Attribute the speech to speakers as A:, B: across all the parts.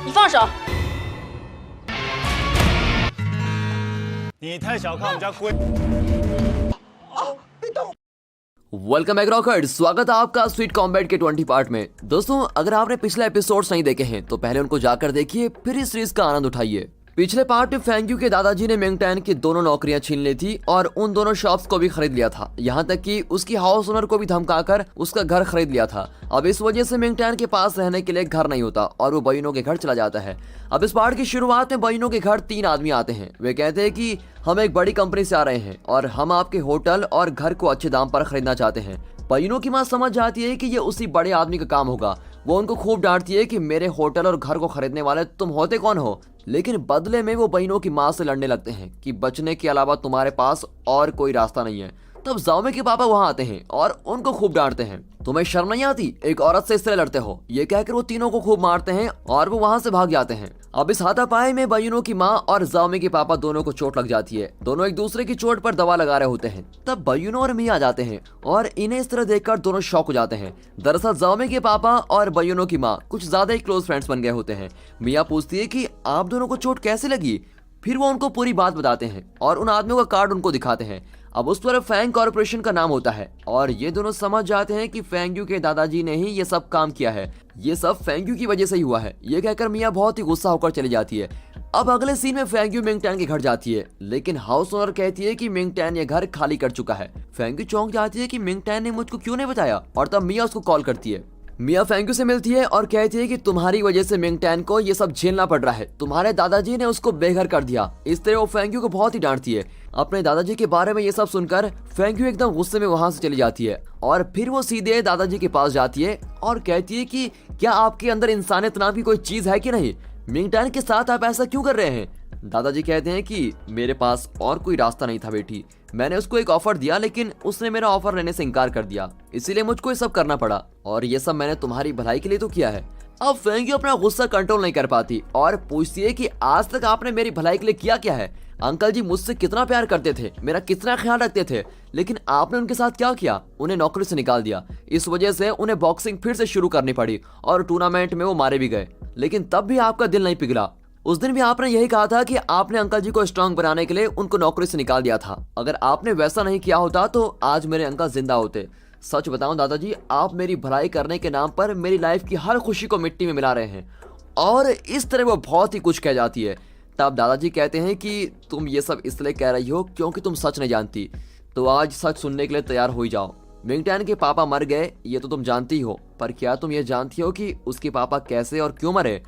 A: 你放手！
B: 你太小看我们家龟。
C: वेलकम back रॉकर्ड, स्वागत है आपका स्वीट कॉम्बैट के 20 पार्ट में। दोस्तों, अगर आपने पिछले एपिसोड्स नहीं देखे हैं तो पहले उनको जाकर देखिए, फिर इस सीरीज का आनंद उठाइए। पिछले पार्ट में फेंग्यू के दादाजी ने मिंगटैन की दोनों नौकरियां छीन ली थी और उन दोनों शॉप्स को भी खरीद लिया था, यहाँ तक कि उसकी हाउस ओनर को भी धमकाकर उसका घर खरीद लिया था। अब इस वजह से मिंगटैन के पास रहने के लिए घर नहीं होता और वो बयूनो के घर चला जाता है। अब इस पार्ट की शुरुआत में बयूनो के घर 3 आदमी आते हैं। वे कहते हैं कि हम एक बड़ी कंपनी से आ रहे हैं और हम आपके होटल और घर को अच्छे दाम पर खरीदना चाहते हैं। बयूनो की माँ समझ जाती है कि ये उसी बड़े आदमी का काम होगा। वो उनको खूब डांटती है कि मेरे होटल और घर को खरीदने वाले तुम होते कौन हो, लेकिन बदले में वो बहनों की माँ से लड़ने लगते हैं कि बचने के अलावा तुम्हारे पास और कोई रास्ता नहीं है। तब जाओमे के पापा वहां आते हैं और उनको खूब डांटते हैं, तुम्हें शर्म नहीं आती, एक औरत से इस तरह लड़ते हो। ये कहकर वो तीनों को खूब मारते हैं और वो वहां से भाग जाते हैं। अब इस हाथापाई में बयूनो की माँ और जाओमे के पापा दोनों को चोट लग जाती है। दोनों एक दूसरे की चोट पर दवा लगा रहे होते हैं। तब बयूनो और मिया आ जाते हैं और इन्हें इस तरह देखकर दोनों शॉक हो जाते हैं। दरअसल जाओमे के पापा और बयूनो की माँ कुछ ज्यादा ही क्लोज फ्रेंड्स बन गए होते हैं। मिया पूछती है कि आप दोनों को चोट कैसे लगी। फिर वो उनको पूरी बात बताते हैं और उन आदमियों का कार्ड उनको दिखाते हैं। अब उस पर फैंग कॉर्पोरेशन का नाम होता है और ये दोनों समझ जाते हैं कि फेंग्यू के दादाजी ने ही ये सब काम किया है। ये सब फेंग्यू की वजह से ही हुआ है। ये कहकर मिया बहुत ही गुस्सा होकर चली जाती है। अब अगले सीन में फेंग्यू मिंगटैन के घर जाती है, लेकिन हाउस ओनर कहती है कि मिंगटैन ये घर खाली कर चुका है। फेंग्यू चौंक जाती है कि मिंगटैन ने मुझको क्यों नहीं बताया और तब मिया उसको कॉल करती है। मिया फेंग्यू से मिलती है और कहती है कि तुम्हारी वजह से मिंगटैन को ये सब झेलना पड़ रहा है। तुम्हारे दादाजी ने उसको बेघर कर दिया। इस तरह वो फेंग्यू को बहुत ही डांटती है। अपने दादाजी के बारे में ये सब सुनकर फेंग्यू एकदम गुस्से में वहां से चली जाती है और फिर वो सीधे दादाजी के पास जाती है और कहती है कि क्या आपके अंदर इंसानियत नाम की कोई चीज है कि नहीं? मिंगटैन के साथ आप ऐसा क्यों कर रहे हैं? दादाजी कहते हैं कि मेरे पास और कोई रास्ता नहीं था बेटी। मैंने उसको एक ऑफर दिया लेकिन उसने मेरा ऑफर लेने से इनकार कर दिया, इसीलिए मुझको ये सब करना पड़ा और ये सब मैंने तुम्हारी भलाई के लिए तो किया है। अब फेंग्यू अपना गुस्सा कंट्रोल नहीं कर पाती और पूछती है कि आज तक आपने मेरी भलाई के लिए किया क्या है? अंकल जी मुझसे कितना प्यार करते थे, मेरा कितना ख्याल रखते थे, लेकिन आपने उनके साथ क्या किया? उन्हें नौकरी से निकाल दिया। इस वजह से उन्हें बॉक्सिंग फिर से शुरू करनी पड़ी और टूर्नामेंट में वो मारे भी गए, लेकिन तब भी आपका दिल नहीं पिघला। उस दिन भी आपने यही कहा था कि आपने अंकल जी को स्ट्रांग बनाने के लिए उनको नौकरी से निकाल दिया था। अगर आपने वैसा नहीं किया होता तो आज मेरे अंकल जिंदा होते। सच बताऊं दादाजी, आप मेरी भलाई करने के नाम पर मेरी लाइफ की हर खुशी को मिट्टी में मिला रहे हैं। और इस तरह वो बहुत ही कुछ कह जाती है। तब दादाजी कहते हैं कि तुम ये सब इसलिए कह रही हो क्योंकि तुम सच नहीं जानती, तो आज सच सुनने के लिए तैयार हो ही जाओ। मिंगटैन के पापा मर गए ये तो तुम जानती हो, पर क्या तुम ये जानती हो कि उसके पापा कैसे और क्यों मरे?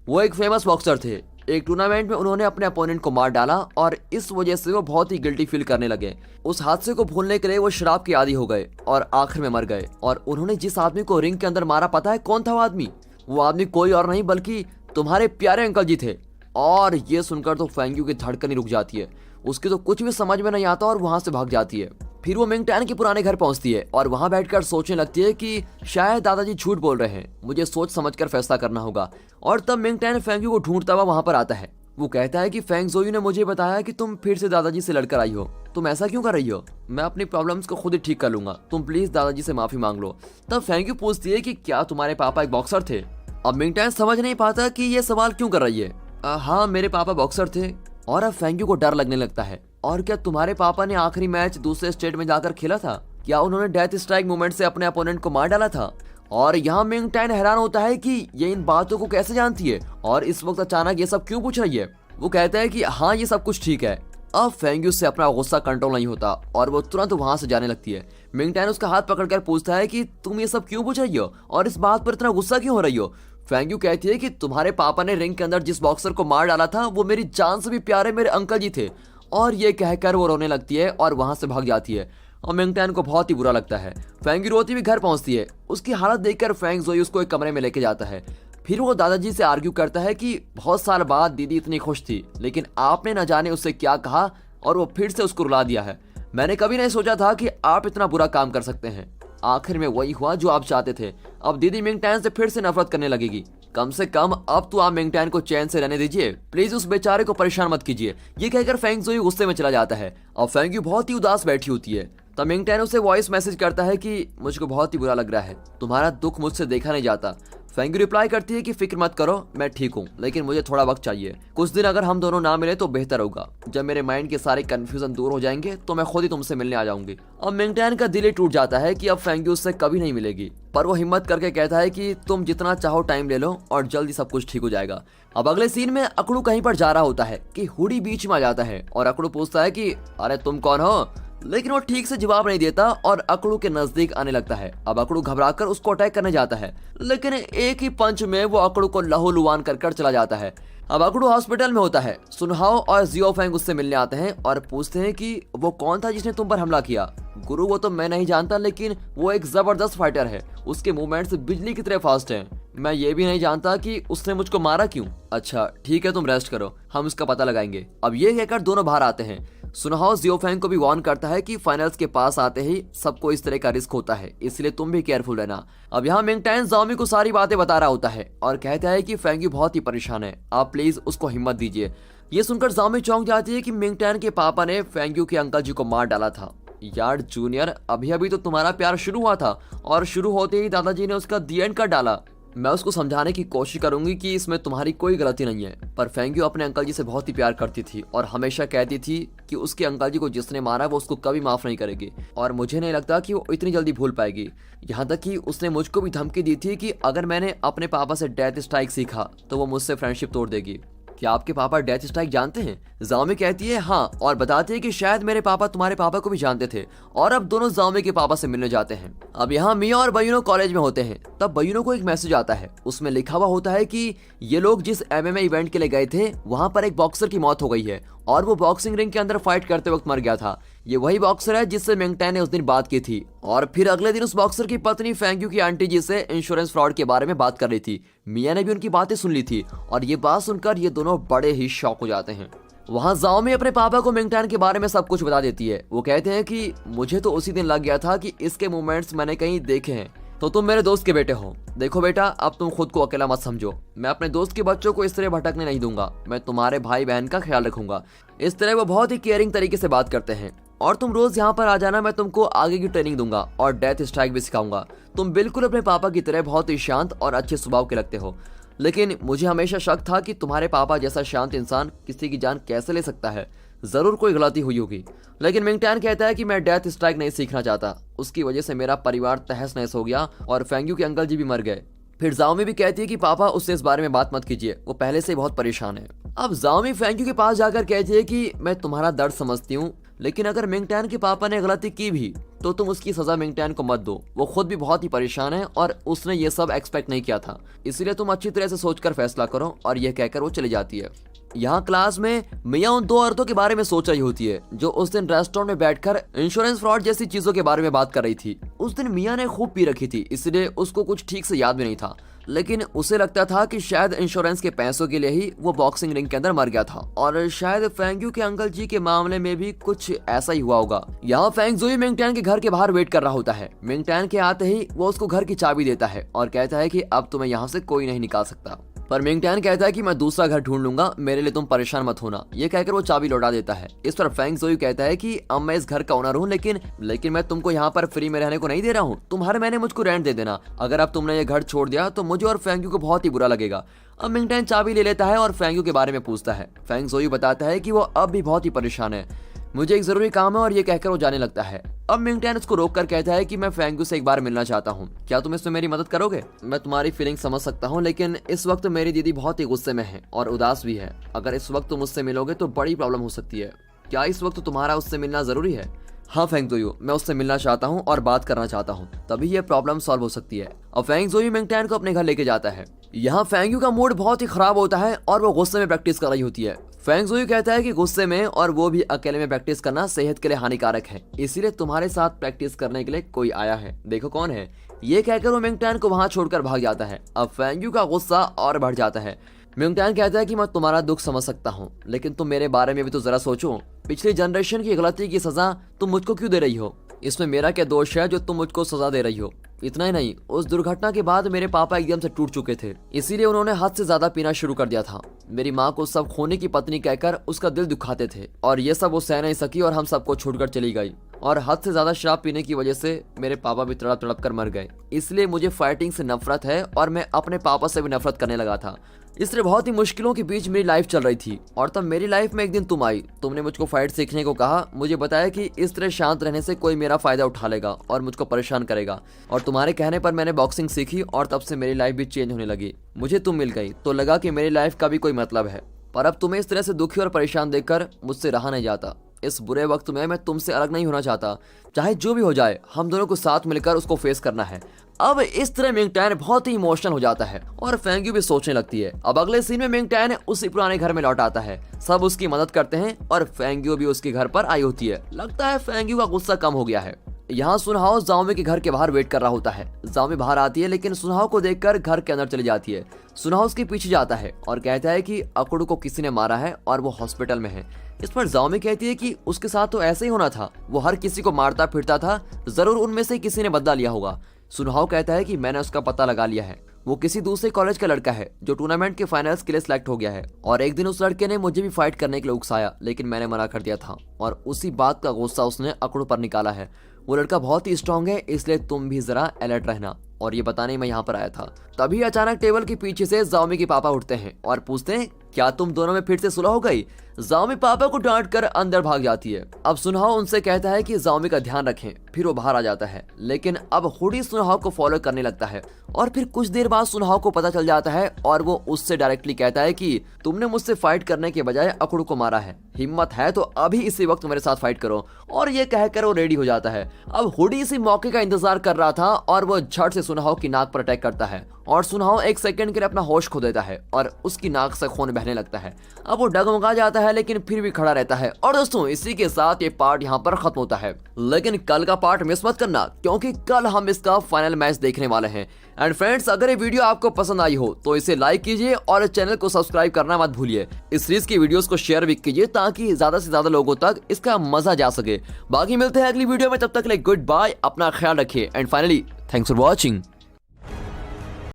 C: वो एक फेमस बॉक्सर थे। एक टूर्नामेंट में उन्होंने अपने अपोनेंट को मार डाला और इस वजह से वो बहुत ही गिल्टी फील करने लगे। उस हादसे को भूलने के लिए वो शराब के आदी हो गए और आखिर में मर गए। और उन्होंने जिस आदमी को रिंग के अंदर मारा, पता है कौन था वो आदमी? वो आदमी कोई और नहीं बल्कि तुम्हारे प्यारे अंकल जी थे। और ये सुनकर तो फेंग्यू की धड़कन ही रुक जाती है। उसकी तो कुछ भी समझ में नहीं आता और वहां से भाग जाती है। फिर वो मिंगटैन के पुराने घर पहुंचती है और वहां बैठकर सोचने लगती है कि शायद दादाजी झूठ बोल रहे हैं, मुझे सोच समझकर फैसला करना होगा। और तब मिंगटैन फेंग्यू को ढूंढता हुआ वहां पर आता है। वो कहता है कि फेंग जोयू ने मुझे बताया कि तुम फिर से दादाजी से लड़कर आई हो। तुम ऐसा क्यों कर रही हो? मैं अपनी प्रॉब्लम्स को खुद ही ठीक कर लूंगा, तुम प्लीज दादाजी से माफी मांग लो। तब फेंग्यू पूछती है कि क्या तुम्हारे पापा एक बॉक्सर थे? अब मिंगटैन समझ नहीं पाता कि ये सवाल क्यों कर रही है। हाँ, मेरे पापा बॉक्सर थे। और अब फेंग्यू को डर लगने लगता है। और क्या तुम्हारे पापा ने आखिरी मैच दूसरे स्टेट में जाकर खेला था? क्या उन्होंने डेथ स्ट्राइक मूवमेंट से अपने अपोनेंट को मार डाला था? और यहाँ मिंगटैन हैरान होता है कि ये इन बातों को कैसे जानती है और इस वक्त अचानक ये सब क्यों पूछ रही है। वो कहता है कि हाँ, ये सब कुछ ठीक है। अब फेंग्यू से अपना गुस्सा कंट्रोल नहीं होता और वो तुरंत वहां से जाने लगती है। मिंगटैन उसका हाथ पकड़कर पूछता है कि तुम ये सब क्यों पूछ रही हो और इस बात पर इतना गुस्सा क्यों हो रही हो? फेंग्यू कहती है कि तुम्हारे पापा ने रिंग के अंदर जिस बॉक्सर को मार डाला था वो मेरी जान से भी प्यारे मेरे अंकल जी थे। और ये कहकर वो रोने लगती है और वहां से भाग जाती है और मिंगटैन को बहुत ही बुरा लगता है। फेंग्यू रोती हुई घर पहुंचती है। उसकी हालत देखकर फेंग जोई उसको एक कमरे में लेके जाता है। फिर वो दादाजी से आर्ग्यू करता है कि बहुत साल बाद दीदी इतनी खुश थी, लेकिन आपने न जाने उससे क्या कहा और वो फिर से उसको रुला दिया है। मैंने कभी नहीं सोचा था कि आप इतना बुरा काम कर सकते हैं। आखिर में वही हुआ जो आप चाहते थे। अब दीदी मिंगटैन से फिर से नफरत करने लगेगी। कम से कम अब तो आप मिंगटैन को चैन से रहने दीजिए, प्लीज उस बेचारे को परेशान मत कीजिए। ये कहकर फेंग जोई गुस्से में चला जाता है और फेंग्यू बहुत ही उदास बैठी होती है। तब मिंगटैन उसे वॉइस मैसेज करता है कि मुझको बहुत ही बुरा लग रहा है, तुम्हारा दुख मुझसे देखा नहीं जाता। फेंग्यू रिप्लाई करती है कि फिक्र मत करो, मैं ठीक हूँ, लेकिन मुझे थोड़ा वक्त चाहिए। कुछ दिन अगर हम दोनों ना मिले तो बेहतर होगा। जब मेरे माइंड के सारे कंफ्यूजन दूर हो जाएंगे तो मैं खुद ही तुमसे मिलने आ जाऊंगी। अब मिंगटैन का दिल ही टूट जाता है कि अब फेंग्यू उससे कभी नहीं मिलेगी, पर वो हिम्मत करके कहता है कि तुम जितना चाहो टाइम ले लो और जल्दी सब कुछ ठीक हो जाएगा। अब अगले सीन में अकड़ू कहीं पर जा रहा होता है कि हुडी बीच में आ जाता है और अकड़ू पूछता है कि अरे तुम कौन हो, लेकिन वो ठीक से जवाब नहीं देता और अकड़ू के नजदीक आने लगता है। अब अकड़ू घबराकर उसको अटैक करने जाता है, लेकिन एक ही पंच में वो अकड़ू को लहूलुहान कर चला जाता है। अब अकड़ू हॉस्पिटल में होता है। सुनहाओ और जियो फेंग उससे मिलने आते हैं और पूछते हैं कि वो कौन था जिसने तुम पर हमला किया। गुरु वो तो मैं नहीं जानता, लेकिन वो एक जबरदस्त फाइटर है, उसके मूवमेंट्स बिजली की तरह फास्ट हैं। मैं ये भी नहीं जानता कि उसने मुझको मारा क्यों। अच्छा ठीक है, तुम रेस्ट करो, हम इसका पता लगाएंगे। अब ये कहकर दोनों बाहर आते हैं। सुनहाओ जियो फेंग को भी वार्न करता है कि फाइनल्स के पास आते ही सबको इस तरह का रिस्क होता है, इसलिए तुम भी केयरफुल रहना। अब यहाँ मिंगटैन जाओमी को सारी बातें बता रहा होता है और कहता है कि फेंग्यू बहुत ही परेशान है, आप प्लीज उसको हिम्मत दीजिए। ये सुनकर जाओमी चौंक जाती है कि मिंगटैन के पापा ने फेंग्यू के अंकल जी को मार डाला था। यार जूनियर, अभी अभी तो तुम्हारा प्यार शुरू हुआ था और शुरू होते ही दादाजी ने उसका दी एंड कर डाला। मैं उसको समझाने की कोशिश करूंगी कि इसमें तुम्हारी कोई गलती नहीं है, पर फेंग्यू अपने अंकल जी से बहुत ही प्यार करती थी और हमेशा कहती थी कि उसके अंकल जी को जिसने मारा वो उसको कभी माफ नहीं करेगी, और मुझे नहीं लगता कि वो इतनी जल्दी भूल पाएगी। यहाँ तक कि उसने मुझको भी धमकी दी थी कि अगर मैंने अपने पापा से डेथ स्ट्राइक सीखा तो वो मुझसे फ्रेंडशिप तोड़ देगी। क्या आपके पापा डेथ स्ट्राइक जानते हैं? जाओमी कहती है हाँ, और बताती है कि शायद मेरे पापा तुम्हारे पापा को भी जानते थे, और अब दोनों जाओमी के पापा से मिलने जाते हैं। अब यहाँ मिया और बयूनो कॉलेज में होते हैं। तब बयूनो को एक मैसेज आता है, उसमें लिखा हुआ होता है कि ये लोग जिस एमएमए इवेंट के लिए गए थे वहां पर एक बॉक्सर की मौत हो गई है और वो बॉक्सिंग रिंग के अंदर फाइट करते वक्त मर गया था। ये वही बॉक्सर है जिससे मिंगटैन ने उस दिन बात की थी। और फिर अगले दिन उस बॉक्सर की पत्नी फेंग्यू की आंटी जी से इंश्योरेंस फ्रॉड के बारे में बात कर रही थी। मिया ने भी उनकी बातें सुन ली थी और ये बात सुनकर ये दोनों बड़े ही शॉक हो जाते हैं। वहाँ जाओमी अपने पापा को मिंगटैन के बारे में सब कुछ बता देती है। वो कहते हैं कि मुझे तो उसी दिन लग गया था कि इसके मूवमेंट्स मैंने कहीं देखे हैं, तो तुम मेरे दोस्त के बेटे हो। देखो बेटा, अब तुम खुद को अकेला मत समझो, मैं अपने दोस्त के बच्चों को इस तरह भटकने नहीं दूंगा, मैं तुम्हारे भाई बहन का ख्याल रखूंगा। इस तरह वो बहुत ही केयरिंग तरीके से बात करते हैं। और तुम रोज यहाँ पर आ जाना, मैं तुमको आगे की ट्रेनिंग दूंगा और डेथ स्ट्राइक भी सिखाऊंगा। तुम बिल्कुल अपने पापा की तरह बहुत ही शांत और अच्छे स्वभाव के लगते हो, लेकिन मुझे हमेशा शक था कि तुम्हारे पापा जैसा शांत इंसान किसी की जान कैसे ले सकता है। जरूर कोई गलती हुई होगी। लेकिन मिंगटैन कहता है कि मैं डेथ स्ट्राइक नहीं सीखना चाहता, उसकी वजह से मेरा परिवार तहस नहस हो गया और फेंग्यू के अंकल जी भी मर गए। फिर जाओमी भी कहती है कि पापा उससे इस बारे में बात मत कीजिए, वो पहले से ही बहुत परेशान है। अब जाओमी फेंग्यू के पास जाकर कहती है कि मैं तुम्हारा दर्द समझती हूँ, लेकिन अगर मिंगटैन के पापा ने गलती की भी तो तुम उसकी सजा मिंगटैन को मत दो, वो खुद भी बहुत ही परेशान है और उसने ये सब एक्सपेक्ट नहीं किया था, इसलिए तुम अच्छी तरह से सोचकर फैसला करो। और यह कहकर वो चली जाती है। यहाँ क्लास में मिया उन दो औरतों के बारे में सोच रही होती है जो उस दिन रेस्टोरेंट में बैठकर इंश्योरेंस फ्रॉड जैसी चीजों के बारे में बात कर रही थी। उस दिन मिया ने खूब पी रखी थी, इसलिए उसको कुछ ठीक से याद भी नहीं था, लेकिन उसे लगता था कि शायद इंश्योरेंस के पैसों के लिए ही वो बॉक्सिंग रिंग के अंदर मर गया था, और शायद फेंग्यू के अंकल जी के मामले में भी कुछ ऐसा ही हुआ होगा। यहाँ फेंग जुई मिंगटैन के घर के बाहर वेट कर रहा होता है। मिंगटैन के आते ही वो उसको घर की चाबी देता है और कहता है कि अब तुम्हें यहाँ से कोई नहीं निकाल सकता, पर मिंगटैन कहता है कि मैं दूसरा घर ढूंढ लूंगा, मेरे लिए तुम परेशान मत होना। ये कहकर वो चाबी लौटा देता है। इस पर फेंग जोई कहता है कि अब मैं इस घर का ओनर हूँ, लेकिन मैं तुमको यहाँ पर फ्री में रहने को नहीं दे रहा हूँ, तुम हर महीने मुझको रेंट दे देना। अगर अब तुमने ये घर छोड़ दिया तो मुझे और फेंग्यू को बहुत ही बुरा लगेगा। अब मिंगटैन चाबी ले लेता है और फेंग्यू के बारे में पूछता है। फेंग जोई बताता है कि वो अब भी बहुत ही परेशान है, मुझे एक जरूरी काम है, और ये कहकर वो जाने लगता है। अब मिंगटैन उसको रोककर कहता है कि मैं फेंग्यू से एक बार मिलना चाहता हूँ, क्या तुम इसमें मेरी मदद करोगे? मैं तुम्हारी फीलिंग समझ सकता हूँ, लेकिन इस वक्त मेरी दीदी बहुत ही गुस्से में है और उदास भी है। अगर इस वक्त तुम उससे मिलोगे तो बड़ी प्रॉब्लम हो सकती है। क्या इस वक्त तुम्हारा उससे मिलना जरूरी है? हाँ फेंग जोई, मैं उससे मिलना चाहता हूँ और बात करना चाहता हूँ, तभी ये प्रॉब्लम सॉल्व हो सकती है। अब फेंग जोई मिंगटैन को अपने घर लेके जाता है। यहाँ फेंग्यू का मूड बहुत ही खराब होता है और वो गुस्से में प्रैक्टिस कर रही होती है। फेंग जोई कहता है कि गुस्से में और वो भी अकेले में प्रैक्टिस करना सेहत के लिए हानिकारक है, इसीलिए तुम्हारे साथ प्रैक्टिस करने के लिए कोई आया है, देखो कौन है। ये कहकर वो मिंगटैन को वहां छोड़कर भाग जाता है। अब फेंग्यू का गुस्सा और बढ़ जाता है। मिंगटैन कहता है कि मैं तुम्हारा दुख समझ सकता हूँ, लेकिन तुम मेरे बारे में भी तो जरा सोचो, पिछली जनरेशन की गलती की सजा तुम मुझको क्यों दे रही हो? इसमें मेरा क्या दोष है जो तुम मुझको सजा दे रही हो? इतना ही नहीं, उस दुर्घटना के बाद मेरे पापा एकदम से टूट चुके थे, इसीलिए उन्होंने हद से ज्यादा पीना शुरू कर दिया था। मेरी माँ को सब खोने की पत्नी कहकर उसका दिल दुखाते थे और ये सब वो सह नहीं सकी और हम सबको छोड़कर चली गई। और हद से ज्यादा शराब पीने की वजह से मेरे पापा भी तड़प तड़प कर मर गए। इसलिए मुझे फाइटिंग से नफरत है और मैं अपने पापा से भी नफरत करने लगा था। इसलिए बहुत ही मुश्किलों के बीच मेरी लाइफ चल रही थी और तब मेरी लाइफ में एक दिन तुम आई। तुमने मुझको फाइट सीखने को कहा, मुझे बताया कि इस तरह शांत रहने से कोई मेरा फायदा उठा लेगा और मुझको परेशान करेगा। और तुम्हारे कहने पर मैंने बॉक्सिंग सीखी और तब से मेरी लाइफ भी चेंज होने लगी। मुझे तुम मिल गई तो लगा कि मेरी लाइफ का भी कोई मतलब है। पर अब तुम्हें इस तरह से दुखी और परेशान देखकर मुझसे रहा नहीं जाता। इस बुरे वक्त में मैं तुमसे अलग नहीं होना चाहता। चाहे जो भी हो जाए, हम दोनों को साथ मिलकर उसको फेस करना है। अब इस तरह मिंग टैन बहुत ही इमोशनल हो जाता है और फेंग्यू भी सोचने लगती है। अब अगले सीन में मिंग टैन उसी पुराने घर में लौट आता है। सब उसकी मदद करते हैं और फेंग्यू भी उसके घर पर आई होती है। लगता है फेंग्यू का गुस्सा कम हो गया है। यहाँ सुनहाओ जाओमी के घर के बाहर वेट कर रहा होता है। जाओमी बाहर आती है लेकिन सुनहाओ को देखकर घर के अंदर चली जाती है। सुनहाओ उसके पीछे जाता है और कहता है कि अकुड़ू को किसी ने मारा है और वो हॉस्पिटल में है। इस पर जाओमी कहती है कि उसके साथ तो ऐसे ही होना था, वो हर किसी को मारता फिरता था, जरूर उनमें से किसी ने बदला लिया होगा। सुनहाओ कहता है कि मैंने उसका पता लगा लिया है, वो किसी दूसरे कॉलेज का लड़का है जो टूर्नामेंट के फाइनल्स के लिए सिलेक्ट हो गया है। और एक दिन उस लड़के ने मुझे भी फाइट करने के लिए उकसाया लेकिन मैंने मना कर दिया था और उसी बात का गुस्सा उसने अकुड़ू पर निकाला है। वो लड़का बहुत ही स्ट्रांग है, इसलिए तुम भी जरा अलर्ट रहना। और ये बताने मैं यहाँ पर आया था। तभी अचानक टेबल के पीछे से जाओमी के पापा उठते हैं और पूछते हैं, क्या तुम दोनों में फिर से सुलह हो गई? जाओमी पापा को डांट कर अंदर भाग जाती है। अब सुनहाओ उनसे कहता है कि जाओमी का ध्यान रखें। फिर वो बाहर आ जाता है लेकिन अब हुडी सुनहाओ को फॉलो करने लगता है। और फिर कुछ देर बाद सुनहाओ को पता चल जाता है और वो उससे डायरेक्टली कहता है कि तुमने मुझसे फाइट करने के बजाय अकुड़ू को मारा है, हिम्मत है तो अभी इसी वक्त मेरे साथ फाइट करो। और ये कहकर वो रेडी हो जाता है। अब हुडी इसी मौके का इंतजार कर रहा था और वो झट से सुनहाओ की नाक पर अटैक करता है और सुनहाओ एक सेकंड के लिए अपना होश खो देता है और उसकी नाक से खून बहने लगता है। अब वो डगमगा जाता है लेकिन फिर भी खड़ा रहता है। और दोस्तों इसी के साथ ये पार्ट यहाँ पर खत्म होता है। लेकिन कल का पार्ट मिस मत करना क्योंकि कल हम इसका फाइनल मैच देखने वाले हैं। एंड फ्रेंड्स, अगर ये वीडियो आपको पसंद आई हो तो इसे लाइक कीजिए और चैनल को सब्सक्राइब करना मत भूलिए। इस सीरीज की वीडियोस को शेयर भी कीजिए ताकि ज्यादा से ज्यादा लोगों तक इसका मजा जा सके। बाकी मिलते हैं अगली वीडियो में, तब तक के लिए गुड बाय, अपना ख्याल रखिए and finally thanks for watching.